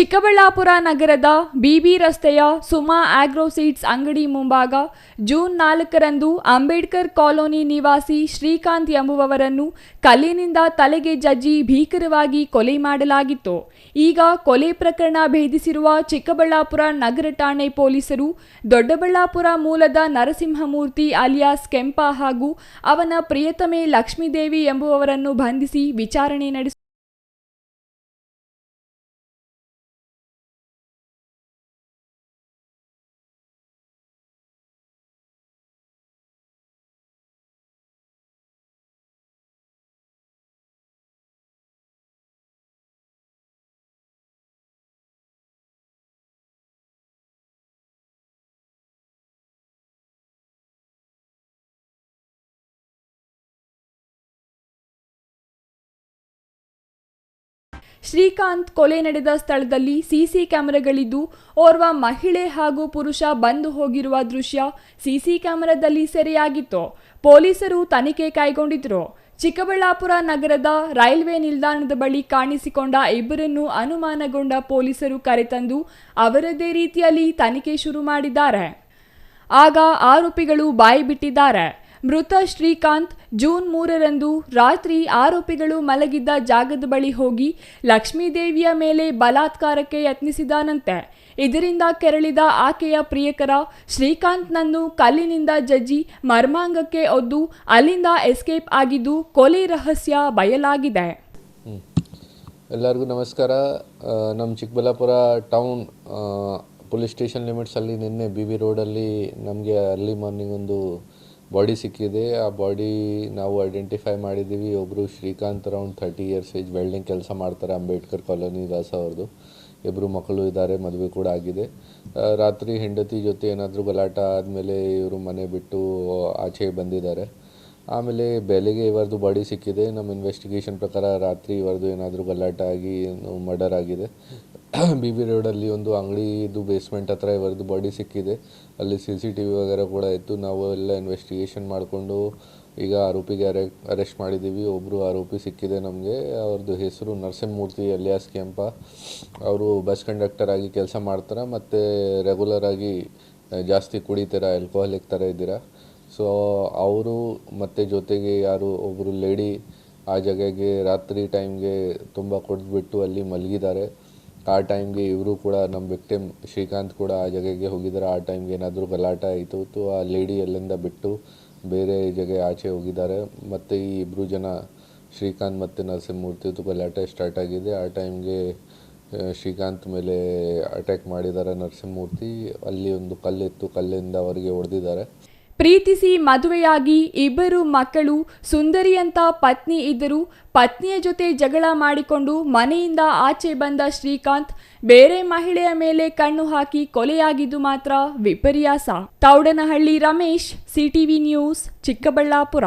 ಚಿಕ್ಕಬಳ್ಳಾಪುರ ನಗರದ ಬಿಬಿ ರಸ್ತೆಯ Suma agro seeds ಅಂಗಡಿ ಮುಂಭಾಗ ಜೂನ್ 4ರಂದು ಅಂಬೇಡ್ಕರ್ ಕಾಲೋನಿ ನಿವಾಸಿ ಶ್ರೀಕಾಂತ್ ಎಂಬುವವರನ್ನು ಕಲ್ಲಿನಿಂದ ತಲೆಗೆ ಜಜ್ಜಿ ಭೀಕರವಾಗಿ ಕೊಲೆ ಮಾಡಲಾಗಿತ್ತು. ಈಗ ಕೊಲೆ ಪ್ರಕರಣ ಭೇದಿಸಿರುವ ಚಿಕ್ಕಬಳ್ಳಾಪುರ ನಗರ ಠಾಣೆ ಪೊಲೀಸರು ದೊಡ್ಡಬಳ್ಳಾಪುರ ಮೂಲದ ನರಸಿಂಹಮೂರ್ತಿ ಅಲಿಯಾಸ್ ಕೆಂಪ ಹಾಗೂ ಅವನ ಪ್ರಿಯತಮೆ ಲಕ್ಷ್ಮೀದೇವಿ ಎಂಬುವವರನ್ನು ಬಂಧಿಸಿ ವಿಚಾರಣೆ ನಡೆಸಿದರು. ಶ್ರೀಕಾಂತ್ ಕೊಲೆ ನಡೆದ ಸ್ಥಳದಲ್ಲಿ ಸಿಸಿ ಕ್ಯಾಮೆರಾಗಳಿದ್ದು ಓರ್ವ ಮಹಿಳೆ ಹಾಗೂ ಪುರುಷ ಬಂದು ಹೋಗಿರುವ ದೃಶ್ಯ ಸಿಸಿ ಕ್ಯಾಮೆರಾದಲ್ಲಿ ಸೆರೆಯಾಗಿತ್ತು. ಪೊಲೀಸರು ತನಿಖೆ ಕೈಗೊಂಡಿದ್ರು. ಚಿಕ್ಕಬಳ್ಳಾಪುರ ನಗರದ ರೈಲ್ವೆ ನಿಲ್ದಾಣದ ಬಳಿ ಕಾಣಿಸಿಕೊಂಡ ಇಬ್ಬರನ್ನು ಅನುಮಾನಗೊಂಡ ಪೊಲೀಸರು ಕರೆತಂದು ಅವರದೇ ರೀತಿಯಲ್ಲಿ ತನಿಖೆ ಶುರು ಮಾಡಿದ್ದಾರೆ. ಆಗ ಆರೋಪಿಗಳು ಬಾಯಿ ಬಿಟ್ಟಿದ್ದಾರೆ. ಮೃತ ಶ್ರೀಕಾಂತ್ ಜೂನ್ 3ರಂದು ರಾತ್ರಿ ಆರೋಪಿಗಳು ಮಲಗಿದ್ದ ಜಾಗದ ಬಳಿ ಹೋಗಿ ಲಕ್ಷ್ಮೀದೇವಿಯ ಮೇಲೆ ಬಲಾತ್ಕಾರಕ್ಕೆ ಯತ್ನಿಸಿದಾನಂತೆ. ಇದರಿಂದ ಕೆರಳಿದ ಆಕೆಯ ಪ್ರಿಯಕರ ಶ್ರೀಕಾಂತ್ನನ್ನು ಕಲ್ಲಿನಿಂದ ಜಜ್ಜಿ ಮರ್ಮಾಂಗಕ್ಕೆ ಒದ್ದು ಅಲ್ಲಿಂದ ಎಸ್ಕೇಪ್ ಆಗಿದ್ದು ಕೊಲೆ ರಹಸ್ಯ ಬಯಲಾಗಿದೆ. ಎಲ್ಲರಿಗೂ ನಮಸ್ಕಾರ. ನಮ್ಮ ಚಿಕ್ಕಬಳ್ಳಾಪುರ ಟೌನ್ ಪೊಲೀಸ್ ಸ್ಟೇಷನ್ ಲಿಮಿಟ್ಸಲ್ಲಿ ನಿನ್ನೆ BB ರೋಡಲ್ಲಿ ನಮಗೆ ಅರ್ಲಿ ಮಾರ್ನಿಂಗ್ ಒಂದು ಬಾಡಿ ಸಿಕ್ಕಿದೆ. ಆ ಬಾಡಿ ನಾವು ಐಡೆಂಟಿಫೈ ಮಾಡಿದ್ದೀವಿ. ಒಬ್ಬರು Srikanth around 30 years age, welding ಕೆಲಸ ಮಾಡ್ತಾರೆ, ಅಂಬೇಡ್ಕರ್ ಕಾಲೋನಿ ವಾಸ ಅವ್ರದ್ದು. ಇಬ್ಬರು ಮಕ್ಕಳು ಇದ್ದಾರೆ, ಮದುವೆ ಕೂಡ ಆಗಿದೆ. ರಾತ್ರಿ ಹೆಂಡತಿ ಜೊತೆ ಏನಾದರೂ ಗಲಾಟ ಆದಮೇಲೆ ಇವರು ಮನೆ ಬಿಟ್ಟು ಆಚೆ ಬಂದಿದ್ದಾರೆ. ಆಮೇಲೆ ಬೆಳಗ್ಗೆ ಇವರದು ಬಾಡಿ ಸಿಕ್ಕಿದೆ. ನಮ್ಮ ಇನ್ವೆಸ್ಟಿಗೇಷನ್ ಪ್ರಕಾರ ರಾತ್ರಿ ಇವರದು ಏನಾದರೂ ಗಲಾಟ ಆಗಿ ಮರ್ಡರ್ ಆಗಿದೆ. BB ರೋಡಲ್ಲಿ ಒಂದು ಅಂಗಡಿದು ಬೇಸ್ಮೆಂಟ್ ಹತ್ರ ಇವರದು ಬಾಡಿ ಸಿಕ್ಕಿದೆ. ಅಲ್ಲಿ CCTV ವಗೇರೆ ಕೂಡ ಇತ್ತು. ನಾವು ಎಲ್ಲ ಇನ್ವೆಸ್ಟಿಗೇಷನ್ ಮಾಡಿಕೊಂಡು ಈಗ ಆರೋಪಿಗೆ ಅರೆಸ್ಟ್ ಮಾಡಿದ್ದೀವಿ. ಒಬ್ಬರು ಆರೋಪಿ ಸಿಕ್ಕಿದೆ ನಮಗೆ. ಅವ್ರದ್ದು ಹೆಸರು ನರಸಿಂಹಮೂರ್ತಿ ಅಲಿಯಾಸ್ ಕೆಂಪ. ಅವರು ಬಸ್ ಕಂಡಕ್ಟರ್ ಆಗಿ ಕೆಲಸ ಮಾಡ್ತಾರೆ ಮತ್ತು ರೆಗ್ಯುಲರ್ ಆಗಿ ಜಾಸ್ತಿ ಕುಡಿತೀರ, ಆಲ್ಕೋಹಾಲಿಕ್ ಥರ ಇದ್ದೀರಾ. ಸೊ ಅವರು ಮತ್ತು ಜೊತೆಗೆ ಯಾರು ಒಬ್ಬರು ಲೇಡಿ ಆ ಜಾಗಕ್ಕೆ ರಾತ್ರಿ ಟೈಮ್ಗೆ ತುಂಬ ಕುಡಿದ್ಬಿಟ್ಟು ಅಲ್ಲಿ ಮಲಗಿದ್ದಾರೆ. ಆ ಟೈಮ್ಗೆ ಇವರು ಕೂಡ ನಮ್ಮ ವಿಕ್ಟಿಮ್ ಶ್ರೀಕಾಂತ್ ಕೂಡ ಆ ಜಾಗಕ್ಕೆ ಹೋಗಿದ್ದಾರೆ. ಆ ಟೈಮ್ಗೆ ಏನಾದರೂ ಗಲಾಟ ಆಯಿತು. ಆ ಲೇಡಿ ಅಲ್ಲಿಂದ ಬಿಟ್ಟು ಬೇರೆ ಜಾಗ ಆಚೆ ಹೋಗಿದ್ದಾರೆ. ಮತ್ತು ಈ ಇಬ್ಬರು ಜನ ಶ್ರೀಕಾಂತ್ ಮತ್ತು ನರಸಿಂಹಮೂರ್ತಿದು ಗಲಾಟೆ ಸ್ಟಾರ್ಟ್ ಆಗಿದೆ. ಆ ಟೈಮ್ಗೆ ಶ್ರೀಕಾಂತ್ ಮೇಲೆ ಅಟ್ಯಾಕ್ ಮಾಡಿದ್ದಾರೆ ನರಸಿಂಹಮೂರ್ತಿ. ಅಲ್ಲಿ ಒಂದು ಕಲ್ಲಿತ್ತು, ಕಲ್ಲಿಂದ ಅವರಿಗೆ ಹೊಡೆದಿದ್ದಾರೆ. ಪ್ರೀತಿಸಿ ಮದುವೆಯಾಗಿ ಇಬ್ಬರು ಮಕ್ಕಳು, ಸುಂದರಿ ಅಂತ ಪತ್ನಿ ಇದ್ದರು. ಪತ್ನಿಯ ಜೊತೆ ಜಗಳ ಮಾಡಿಕೊಂಡು ಮನೆಯಿಂದ ಆಚೆ ಬಂದ ಶ್ರೀಕಾಂತ್ ಬೇರೆ ಮಹಿಳೆಯ ಮೇಲೆ ಕಣ್ಣು ಹಾಕಿ ಕೊಲೆಯಾಗಿದ್ದು ಮಾತ್ರ ವಿಪರ್ಯಾಸ. Thoudanahalli Ramesh, CTV news, Chikkaballapur.